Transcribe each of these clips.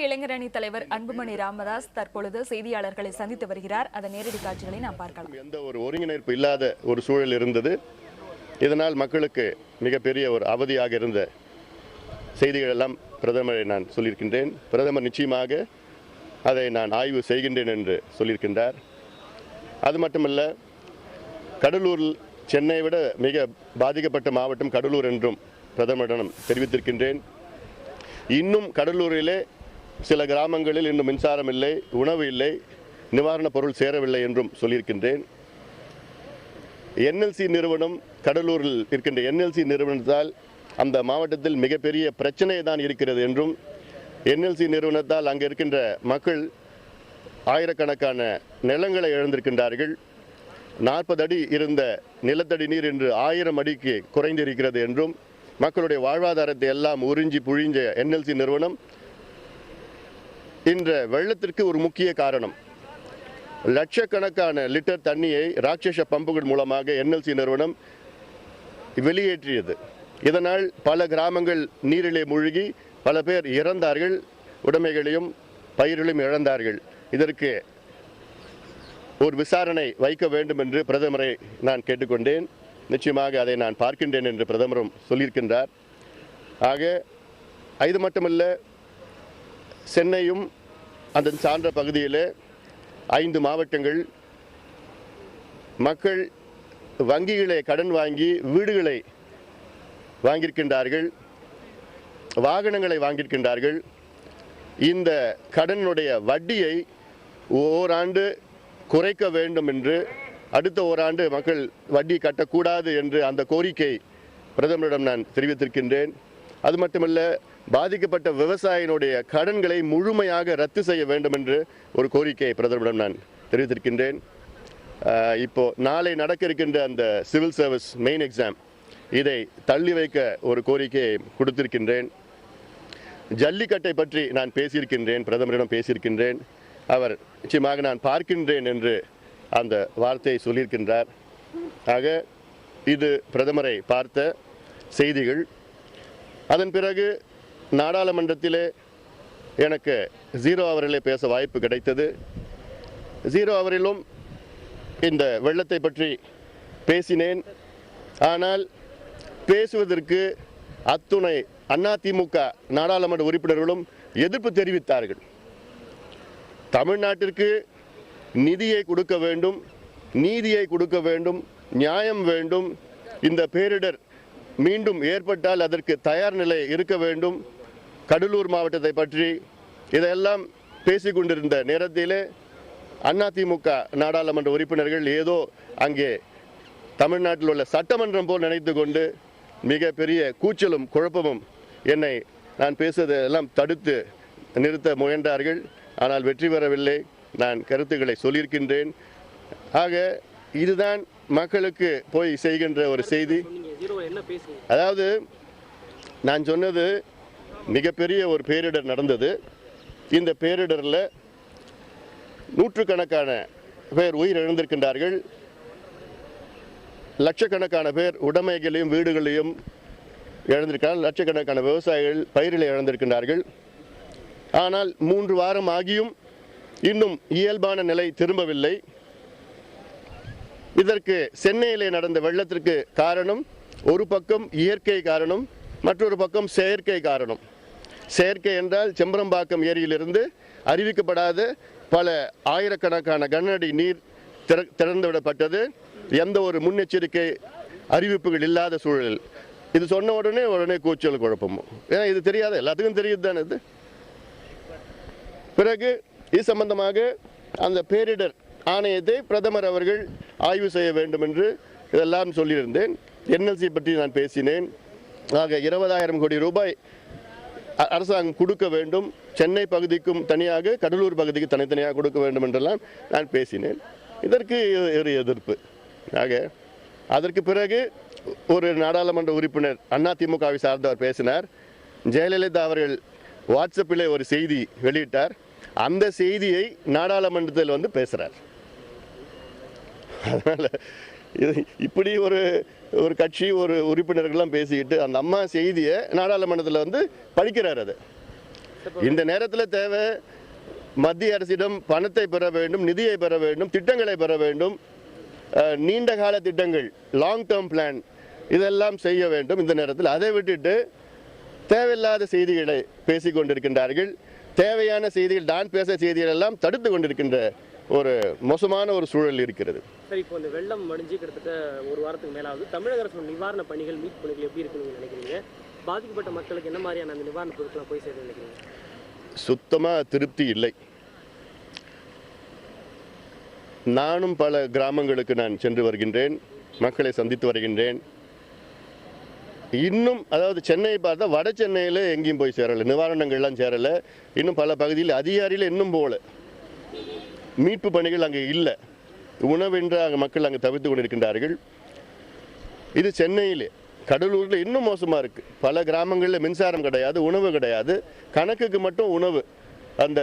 இளைஞர் அணி தலைவர் அன்புமணி ராமதாஸ் தற்பொழுது செய்தியாளர்களை சந்தித்து வருகிறார். அதன் நேரடி காட்சிகளை நாம் பார்க்கலாம். எந்த ஒரு ஒருங்கிணைப்பு இல்லாத ஒரு சூழல் இருந்தது. இதனால் மக்களுக்கு மிகப்பெரிய ஒரு அவதியாக இருந்த செய்திகள் எல்லாம் பிரதமரை நான் சொல்லியிருக்கின்றேன். பிரதமர் நிச்சயமாக அதை நான் ஆய்வு செய்கின்றேன் என்று சொல்லியிருக்கின்றார். அது மட்டுமல்ல, கடலூரில் சென்னை விட மிக பாதிக்கப்பட்ட மாவட்டம் கடலூர் என்றும் பிரதமரிடம் தெரிவித்திருக்கின்றேன். இன்னும் கடலூரிலே சில கிராமங்களில் இன்னும் மின்சாரம் இல்லை, உணவு இல்லை, நிவாரணப் பொருள் சேரவில்லை என்றும் சொல்லியிருக்கின்றேன். என்எல்சி நிறுவனம், கடலூரில் இருக்கின்ற என்எல்சி நிறுவனத்தால் அந்த மாவட்டத்தில் மிகப்பெரிய பிரச்சனை தான் இருக்கிறது என்றும், என்எல்சி நிறுவனத்தால் அங்கே இருக்கின்ற மக்கள் ஆயிரக்கணக்கான நிலங்களை இழந்திருக்கின்றார்கள். 40 அடி இருந்த நிலத்தடி நீர் இன்று 1000 அடிக்கு குறைந்திருக்கிறது என்றும், மக்களுடைய வாழ்வாதாரத்தை எல்லாம் உறிஞ்சி புழிஞ்ச என்எல்சி நிறுவனம் இன்ற வெள்ளத்திற்கு ஒரு முக்கிய காரணம். லட்சக்கணக்கான லிட்டர் தண்ணியை ராட்சச பம்புகள் மூலமாக என்எல்சி நிறுவனம் வெளியேற்றியது. இதனால் பல கிராமங்கள் நீரிலே மூழ்கி பல பேர் இறந்தார்கள், உடைமைகளையும் பயிர்களையும் இழந்தார்கள். இதற்கு ஒரு விசாரணை வைக்க வேண்டும் என்று பிரதமரை நான் கேட்டுக்கொண்டேன். நிச்சயமாக அதை நான் பார்க்கின்றேன் என்று பிரதமரும் சொல்லியிருக்கின்றார். ஆக இது மட்டுமல்ல, சென்னையும் அதன் சார்ந்த பகுதியில் 5 மாவட்டங்கள் மக்கள் வங்கிகளை கடன் வாங்கி வீடுகளை வாங்கியிருக்கின்றார்கள், வாகனங்களை வாங்கியிருக்கின்றார்கள். இந்த கடனுடைய வட்டியை ஓராண்டு குறைக்க வேண்டும் என்று, அடுத்த ஓராண்டு மக்கள் வட்டி கட்டக்கூடாது என்று அந்த கோரிக்கை பிரதமரிடம் நான் தெரிவித்திருக்கின்றேன். அது மட்டுமல்ல, பாதிக்கப்பட்ட விவசாயினுடைய கடன்களை முழுமையாக ரத்து செய்ய வேண்டும் என்று ஒரு கோரிக்கை பிரதமரிடம் நான் தெரிவித்திருக்கின்றேன். இப்போ நாளை நடக்க இருக்கின்ற அந்த சிவில் சர்வீஸ் மெயின் எக்ஸாம், இதை தள்ளி வைக்க ஒரு கோரிக்கையை கொடுத்திருக்கின்றேன். ஜல்லிக்கட்டை பற்றி நான் பேசியிருக்கின்றேன், பிரதமரிடம் பேசியிருக்கின்றேன். அவர் நிச்சயமாக நான் பார்க்கின்றேன் என்று அந்த வார்த்தையை சொல்லியிருக்கின்றார். ஆக இது பிரதமரை பார்த்த செய்திகள். அதன் பிறகு நாடாளுமன்றத்திலே எனக்கு 0 அவரிலே பேச வாய்ப்பு கிடைத்தது. 0 அவரிலும் இந்த வெள்ளத்தை பற்றி பேசினேன். ஆனால் பேசுவதற்கு அத்துணை அதிமுக நாடாளுமன்ற உறுப்பினர்களும் எதிர்ப்பு தெரிவித்தார்கள். தமிழ்நாட்டிற்கு நிதியை கொடுக்க வேண்டும், நீதியை கொடுக்க வேண்டும், நியாயம் வேண்டும். இந்த பேரிடர் மீண்டும் ஏற்பட்டால் அதற்கு தயார் நிலை இருக்க வேண்டும். கடலூர் மாவட்டத்தை பற்றி இதையெல்லாம் பேசிக்கொண்டிருந்த நேரத்திலே அதிமுக நாடாளுமன்ற உறுப்பினர்கள் ஏதோ அங்கே தமிழ்நாட்டில் உள்ள சட்டமன்றம் போல் நினைத்து கொண்டு மிகப்பெரிய கூச்சலும் குழப்பமும் என்னை நான் பேசுவதெல்லாம் தடுத்து நிறுத்த முயன்றார்கள். ஆனால் வெற்றி பெறவில்லை. நான் கருத்துக்களை சொல்லியிருக்கின்றேன். ஆக இதுதான் மக்களுக்கு போய் செய்கின்ற ஒரு செய்தி. அதாவது நான் சொன்னது, மிகப்பெரிய ஒரு பேரிடர் நடந்தது. இந்த பேரிடரில் நூற்றுக்கணக்கான பேர் உயிரிழந்திருக்கின்றார்கள். லட்சக்கணக்கான பேர் உடைமைகளையும் வீடுகளையும் இழந்திருக்கிறார்கள். லட்சக்கணக்கான விவசாயிகள் பயிர்களை இழந்திருக்கின்றார்கள். ஆனால் 3 வாரம் ஆகியும் இன்னும் இயல்பான நிலை திரும்பவில்லை. இதற்கு சென்னையிலே நடந்த வெள்ளத்திற்கு காரணம் ஒரு பக்கம் இயற்கை காரணம், மற்றொரு பக்கம் செயற்கை காரணம். செயற்கை என்றால் செம்பரம்பாக்கம் ஏரியிலிருந்து அறிவிக்கப்படாத பல ஆயிரக்கணக்கான கனஅடி நீர் திறந்துவிடப்பட்டது. எந்த ஒரு முன்னெச்சரிக்கை அறிவிப்புகள் இல்லாத சூழல். இது சொன்ன உடனே கூச்சல் குழப்பமும். ஏன்னா இது தெரியாத, எல்லாத்துக்கும் தெரியுது தானே இது. பிறகு இது சம்பந்தமாக அந்த பேரிடர் ஆணையத்தை பிரதமர் அவர்கள் ஆய்வு செய்ய வேண்டும் என்று இதெல்லாம் சொல்லியிருந்தேன். என்எல்சி பற்றி நான் பேசினேன். ஆக 20,000 கோடி ரூபாய் அரசாங்கம் கொடுக்க வேண்டும், சென்னை பகுதிக்கும் தனியாக, கடலூர் பகுதிக்கு தனித்தனியாக கொடுக்க வேண்டும் என்றெல்லாம் நான் பேசினேன். இதற்கு ஒரு எதிர்ப்பு. ஆக அதற்கு பிறகு ஒரு நாடாளுமன்ற உறுப்பினர் அதிமுகவை சார்ந்தவர் பேசினார். ஜெயலலிதா அவர்கள் வாட்ஸ்அப்பில் ஒரு செய்தி வெளியிட்டார். அந்த செய்தியை நாடாளுமன்றத்தில் வந்து பேசுகிறார். அதனால் இப்படி ஒரு கட்சி ஒரு உறுப்பினர்கள்லாம் பேசிக்கிட்டு அந்த அம்மா செய்தியை நாடாளுமன்றத்தில் வந்து படிக்கிறார். அது இந்த நேரத்தில் தேவை மத்திய அரசிடம் பணத்தை பெற வேண்டும், நிதியை பெற வேண்டும், திட்டங்களை பெற வேண்டும், நீண்ட கால திட்டங்கள், லாங் டேர்ம் பிளான் இதெல்லாம் செய்ய வேண்டும். இந்த நேரத்தில் அதை விட்டுட்டு தேவையில்லாத செய்திகளை பேசிக் கொண்டிருக்கின்றார்கள். தேவையான செய்திகள், நான் பேச செய்திகள் எல்லாம் தடுத்து கொண்டிருக்கின்ற ஒரு மோசமான ஒரு சூழல் இருக்கிறது. சரி, இப்போ இந்த வெள்ளம் மடிஞ்சு கிட்டத்தட்ட ஒரு வாரத்துக்கு மேலாவது தமிழக அரசு நிவாரண பணிகள், மீட்பு பணிகள் எப்படி இருக்குன்னு நினைக்கிறீங்க? பாதிக்கப்பட்ட மக்களுக்கு என்ன மாதிரியான அந்த நிவாரண பொருட்களை போய் சேர்ந்து நினைக்கிறீங்க? சுத்தமாக திருப்தி இல்லை. நானும் பல கிராமங்களுக்கு நான் சென்று வருகின்றேன், மக்களை சந்தித்து வருகின்றேன். இன்னும் அதாவது சென்னையை பார்த்தா வட சென்னையில் எங்கேயும் போய் சேரலை, நிவாரணங்கள்லாம் சேரலை. இன்னும் பல பகுதியில் அதிகாரியில் இன்னும் போகல, மீட்பு பணிகள் அங்கே இல்லை. உணவென்று அங்கே மக்கள் அங்கே தவிர்த்து கொண்டிருக்கின்றார்கள். இது சென்னையிலே. கடலூரில் இன்னும் மோசமாக இருக்குது. பல கிராமங்களில் மின்சாரம் கிடையாது, உணவு கிடையாது. கணக்குக்கு மட்டும் உணவு அந்த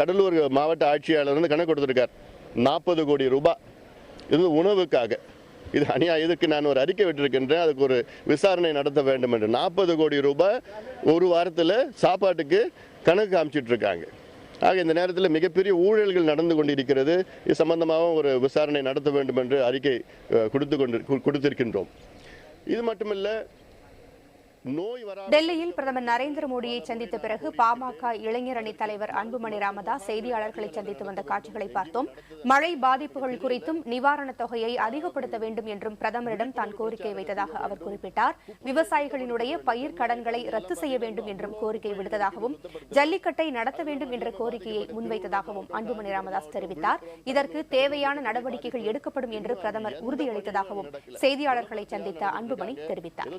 கடலூர் மாவட்ட ஆட்சியாளர் வந்து கணக்கு கொடுத்துருக்கார், 40 கோடி ரூபாய் இது உணவுக்காக. இது அநியாயம். இதுக்கு நான் ஒரு அறிக்கை விட்டிருக்கின்றேன், அதுக்கு ஒரு விசாரணை நடத்த வேண்டும் என்று. 40 கோடி ரூபாய் ஒரு வாரத்தில் சாப்பாட்டுக்கு கணக்கு காமிச்சிட்டு இருக்காங்க. ஆக இந்த நேரத்தில் மிகப்பெரிய ஊழல்கள் நடந்து கொண்டிருக்கிறது. இது சம்பந்தமாக ஒரு விசாரணை நடத்த வேண்டும் என்று அறிக்கை கொடுத்திருக்கின்றோம். இது மட்டுமல்ல, நோய் டெல்லியில் பிரதமர் நரேந்திர மோடியை சந்தித்த பிறகு பாமக இளைஞர் அணி தலைவர் அன்புமணி ராமதாஸ் செய்தியாளர்களை சந்தித்து வந்த காட்சிகளை பார்த்தோம். மழை பாதிப்புகள் குறித்தும் நிவாரணத் தொகையை அதிகப்படுத்த வேண்டும் என்றும் பிரதமரிடம் தான் கோரிக்கை வைத்ததாக அவர் குறிப்பிட்டார். விவசாயிகளினுடைய பயிர் கடன்களை ரத்து செய்ய வேண்டும் என்றும் கோரிக்கை விடுத்ததாகவும், ஜல்லிக்கட்டை நடத்த வேண்டும் என்ற கோரிக்கையை முன்வைத்ததாகவும் அன்புமணி ராமதாஸ் தெரிவித்தார். இதற்கு தேவையான நடவடிக்கைகள் எடுக்கப்படும் என்று பிரதமர் உறுதியளித்ததாகவும் செய்தியாளர்களை சந்தித்த அன்புமணி தெரிவித்தார்.